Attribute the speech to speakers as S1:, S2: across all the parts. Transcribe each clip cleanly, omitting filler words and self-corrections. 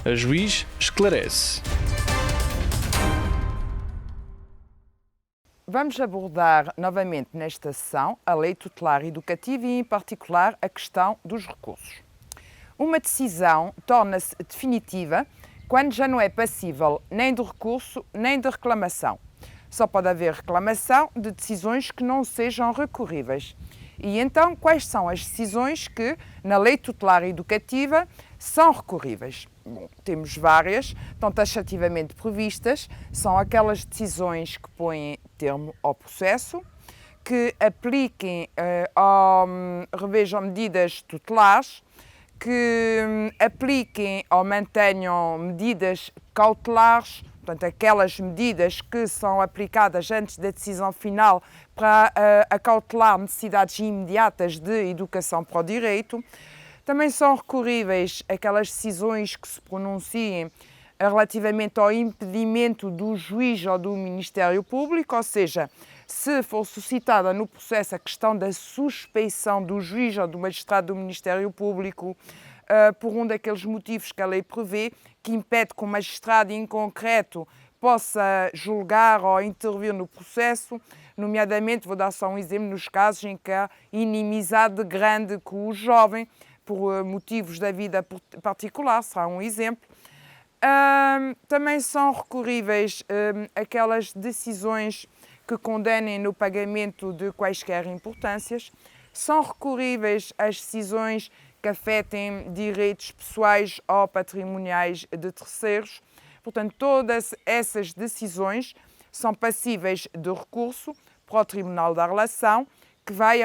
S1: A Juiz esclarece.
S2: Vamos abordar novamente nesta sessão a lei tutelar educativa e, em particular, a questão dos recursos. Uma decisão torna-se definitiva quando já não é passível nem de recurso nem de reclamação. Só pode haver reclamação de decisões que não sejam recorríveis. E então, quais são as decisões que, na lei tutelar educativa, são recorríveis? Bom, temos várias, estão taxativamente previstas, são aquelas decisões que põem termo ao processo, que apliquem revejam medidas tutelares, que apliquem ou mantenham medidas cautelares, portanto, aquelas medidas que são aplicadas antes da decisão final para acautelar necessidades imediatas de educação para o direito. Também são recorríveis aquelas decisões que se pronunciem relativamente ao impedimento do juiz ou do Ministério Público, ou seja, se for suscitada no processo a questão da suspeição do juiz ou do magistrado do Ministério Público por um daqueles motivos que a lei prevê, que impede que o magistrado em concreto possa julgar ou intervir no processo, nomeadamente, vou dar só um exemplo, nos casos em que há inimizade grande com o jovem, por motivos da vida particular, será um exemplo. Também são recorríveis aquelas decisões que condenem no pagamento de quaisquer importâncias, são recorríveis as decisões que afetem direitos pessoais ou patrimoniais de terceiros. Portanto, todas essas decisões são passíveis de recurso para o Tribunal da Relação, que vai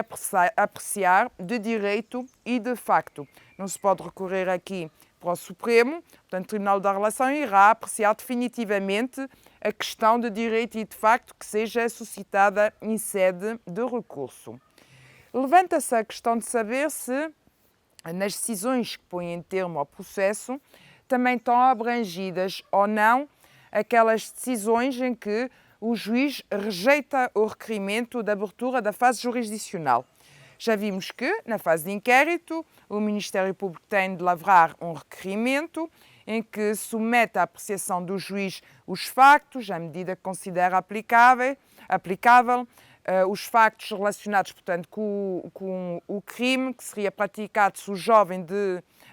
S2: apreciar de direito e de facto. Não se pode recorrer aqui para o Supremo, portanto, o Tribunal da Relação irá apreciar definitivamente a questão de direito e de facto que seja suscitada em sede de recurso. Levanta-se a questão de saber se, nas decisões que põem termo ao processo, também estão abrangidas ou não aquelas decisões em que o juiz rejeita o requerimento de abertura da fase jurisdicional. Já vimos que, na fase de inquérito, o Ministério Público tem de lavrar um requerimento em que submete à apreciação do juiz os factos, a medida que considera aplicável, os factos relacionados, portanto, com o crime que seria praticado se o jovem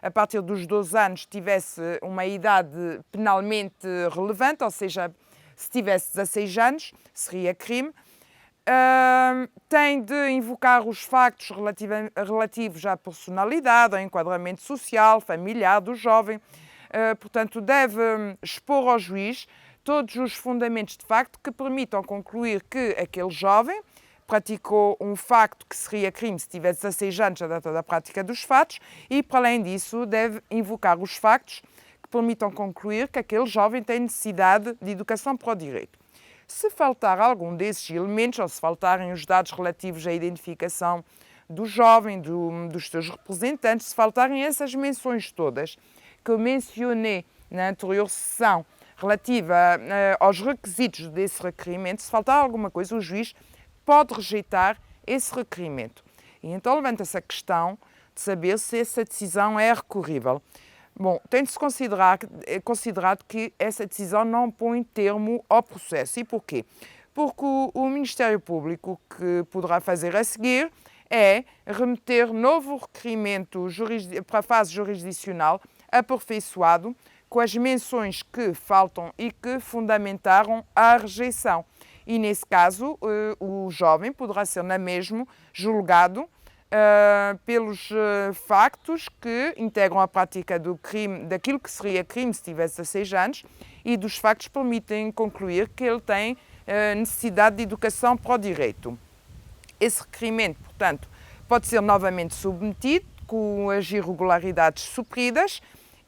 S2: a partir dos 12 anos tivesse uma idade penalmente relevante, ou seja, se tivesse 16 anos, seria crime. Tem de invocar os factos relativos à personalidade, ao enquadramento social, familiar do jovem. Portanto, deve expor ao juiz todos os fundamentos de facto que permitam concluir que aquele jovem praticou um facto que seria crime se tivesse 16 anos à data da prática dos fatos e, para além disso, deve invocar os factos que permitam concluir que aquele jovem tem necessidade de educação para o direito. Se faltar algum desses elementos, ou se faltarem os dados relativos à identificação do jovem, dos seus representantes, se faltarem essas menções todas que eu mencionei na anterior sessão relativa aos requisitos desse requerimento, se faltar alguma coisa, o juiz pode rejeitar esse requerimento. E então levanta-se a questão de saber se essa decisão é recorrível. Bom, tem de se considerado que essa decisão não põe termo ao processo. E porquê? Porque o Ministério Público, que poderá fazer a seguir, é remeter novo requerimento para a fase jurisdicional aperfeiçoado com as menções que faltam e que fundamentaram a rejeição. E, nesse caso, o jovem poderá ser, na mesma, julgado pelos factos que integram a prática do crime, daquilo que seria crime se tivesse 16 anos, e dos factos que permitem concluir que ele tem necessidade de educação para o direito. Esse requerimento, portanto, pode ser novamente submetido com as irregularidades supridas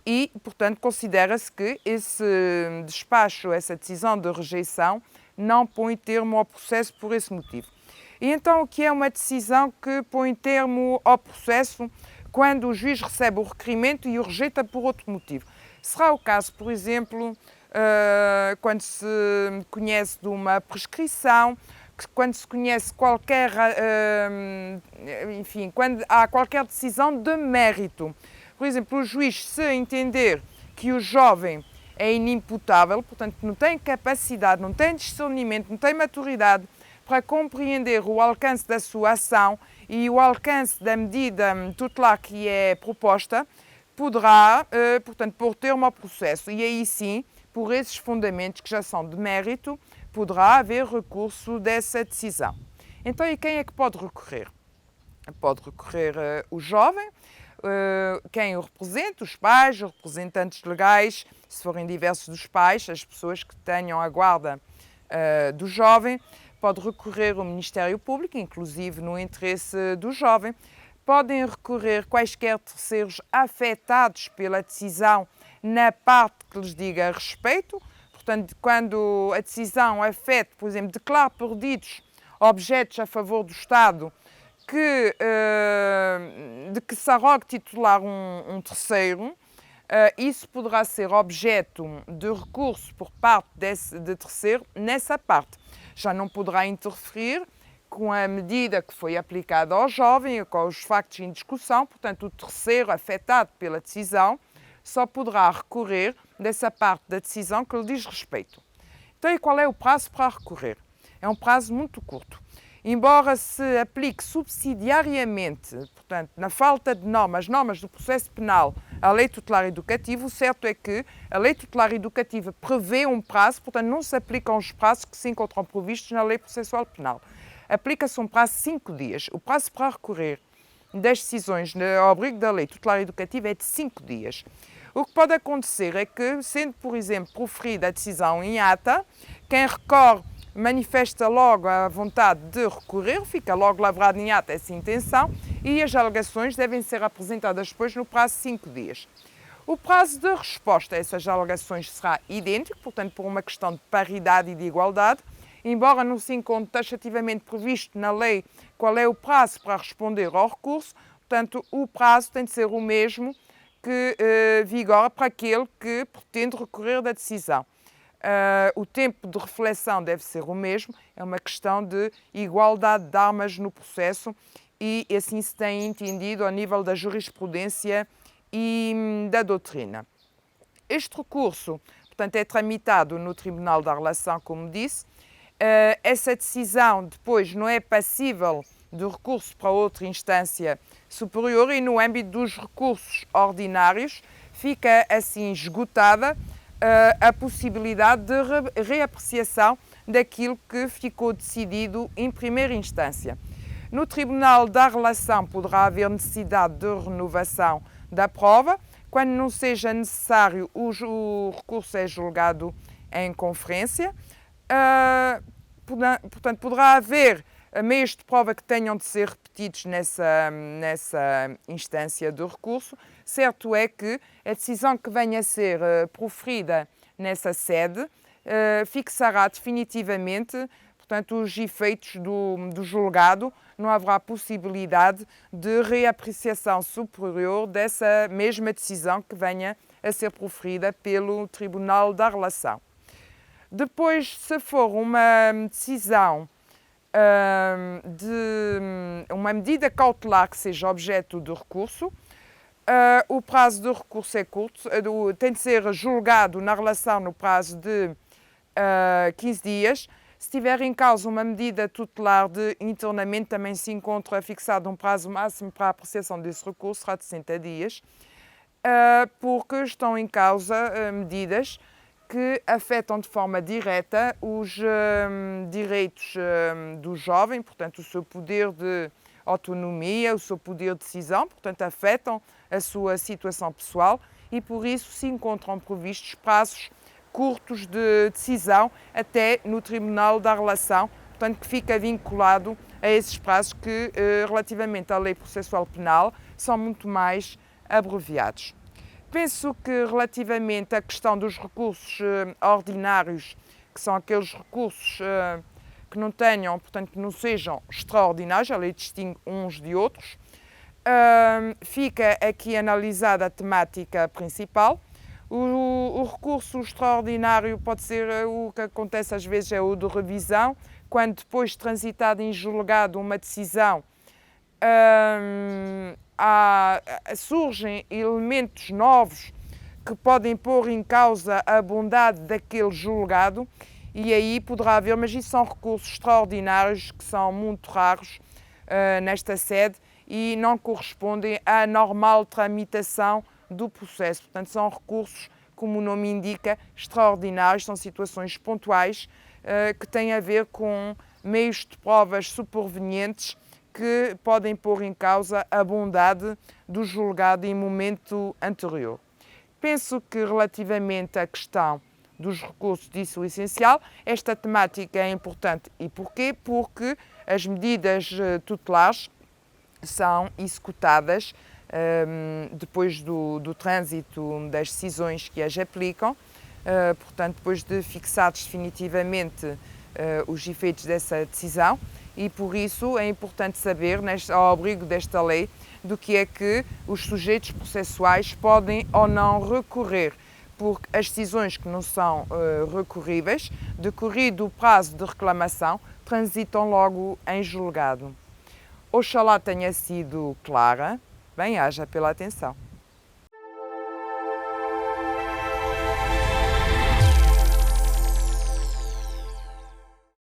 S2: e, portanto, considera-se que esse despacho, essa decisão de rejeição, não põe termo ao processo por esse motivo. E então, o que é uma decisão que põe termo ao processo quando o juiz recebe o requerimento e o rejeita por outro motivo? Será o caso, por exemplo, quando se conhece de uma prescrição, quando se conhece qualquer, quando há qualquer decisão de mérito. Por exemplo, o juiz, se entender que o jovem é inimputável, portanto não tem capacidade, não tem discernimento, não tem maturidade para compreender o alcance da sua ação e o alcance da medida tutelar que é proposta, poderá, portanto, pôr termo ao processo. E aí sim, por esses fundamentos que já são de mérito, poderá haver recurso dessa decisão. Então, e quem é que pode recorrer? Pode recorrer o jovem, quem o representa, os pais, os representantes legais, se forem diversos dos pais, as pessoas que tenham a guarda do jovem, pode recorrer o Ministério Público, inclusive no interesse do jovem, podem recorrer quaisquer terceiros afetados pela decisão na parte que lhes diga respeito, portanto, quando a decisão afeta, por exemplo, declara perdidos objetos a favor do Estado de que se arrogue titular um terceiro, isso poderá ser objeto de recurso por parte de terceiro nessa parte. Já não poderá interferir com a medida que foi aplicada ao jovem, com os factos em discussão, portanto, o terceiro afetado pela decisão só poderá recorrer dessa parte da decisão que lhe diz respeito. Então, e qual é o prazo para recorrer? É um prazo muito curto. Embora se aplique subsidiariamente, portanto, na falta de normas, as normas do processo penal, à lei tutelar educativa, o certo é que a lei tutelar educativa prevê um prazo, portanto, não se aplicam os prazos que se encontram previstos na lei processual penal. Aplica-se um prazo de 5 dias. O prazo para recorrer das decisões ao abrigo da lei tutelar educativa é de 5 dias. O que pode acontecer é que, sendo, por exemplo, proferida a decisão em ata, quem recorre manifesta logo a vontade de recorrer, fica logo lavrado em ata essa intenção e as alegações devem ser apresentadas depois no prazo de 5 dias. O prazo de resposta a essas alegações será idêntico, portanto, por uma questão de paridade e de igualdade, embora não se encontre taxativamente previsto na lei qual é o prazo para responder ao recurso, portanto, o prazo tem de ser o mesmo que vigora para aquele que pretende recorrer da decisão. O tempo de reflexão deve ser o mesmo, é uma questão de igualdade de armas no processo e assim se tem entendido ao nível da jurisprudência e da doutrina. Este recurso, portanto, é tramitado no Tribunal da Relação, como disse. Essa decisão depois não é passível de recurso para outra instância superior e no âmbito dos recursos ordinários fica assim esgotada a possibilidade de reapreciação daquilo que ficou decidido em primeira instância. No Tribunal da Relação poderá haver necessidade de renovação da prova. Quando não seja necessário, o recurso é julgado em conferência. Portanto, poderá haver meios de prova que tenham de ser repetidos nessa instância de recurso. Certo é que a decisão que venha a ser proferida nessa sede fixará definitivamente, portanto, os efeitos do julgado. Não haverá possibilidade de reapreciação superior dessa mesma decisão que venha a ser proferida pelo Tribunal da Relação. Depois, se for uma decisão de uma medida cautelar que seja objeto de recurso, o prazo de recurso é curto, tem de ser julgado na relação no prazo de 15 dias. Se tiver em causa uma medida tutelar de internamento, também se encontra fixado um prazo máximo para a apreciação desse recurso, será de 60 dias, porque estão em causa medidas que afetam de forma direta os direitos do jovem, portanto, o seu poder de autonomia, o seu poder de decisão, portanto, afetam a sua situação pessoal e, por isso, se encontram previstos prazos curtos de decisão até no Tribunal da Relação, portanto, que fica vinculado a esses prazos que, relativamente à lei processual penal, são muito mais abreviados. Penso que, relativamente à questão dos recursos ordinários, que são aqueles recursos que não tenham, portanto, que não sejam extraordinários, a lei distingue uns de outros, fica aqui analisada a temática principal. O recurso extraordinário pode ser o que acontece às vezes, é o de revisão, quando depois de transitada em julgado uma decisão, surgem elementos novos que podem pôr em causa a bondade daquele julgado, e aí poderá haver, mas isso são recursos extraordinários que são muito raros nesta sede e não correspondem à normal tramitação do processo. Portanto, são recursos, como o nome indica, extraordinários, são situações pontuais que têm a ver com meios de provas supervenientes que podem pôr em causa a bondade do julgado em momento anterior. Penso que, relativamente à questão dos recursos, disse o essencial, esta temática é importante. E porquê? Porque as medidas tutelares são executadas depois do trânsito das decisões que as aplicam, portanto, depois de fixados definitivamente os efeitos dessa decisão, e por isso é importante saber, ao abrigo desta lei, do que é que os sujeitos processuais podem ou não recorrer, porque as decisões que não são recorríveis, decorrido o prazo de reclamação, transitam logo em julgado. Oxalá tenha sido clara. Bem-aja pela atenção.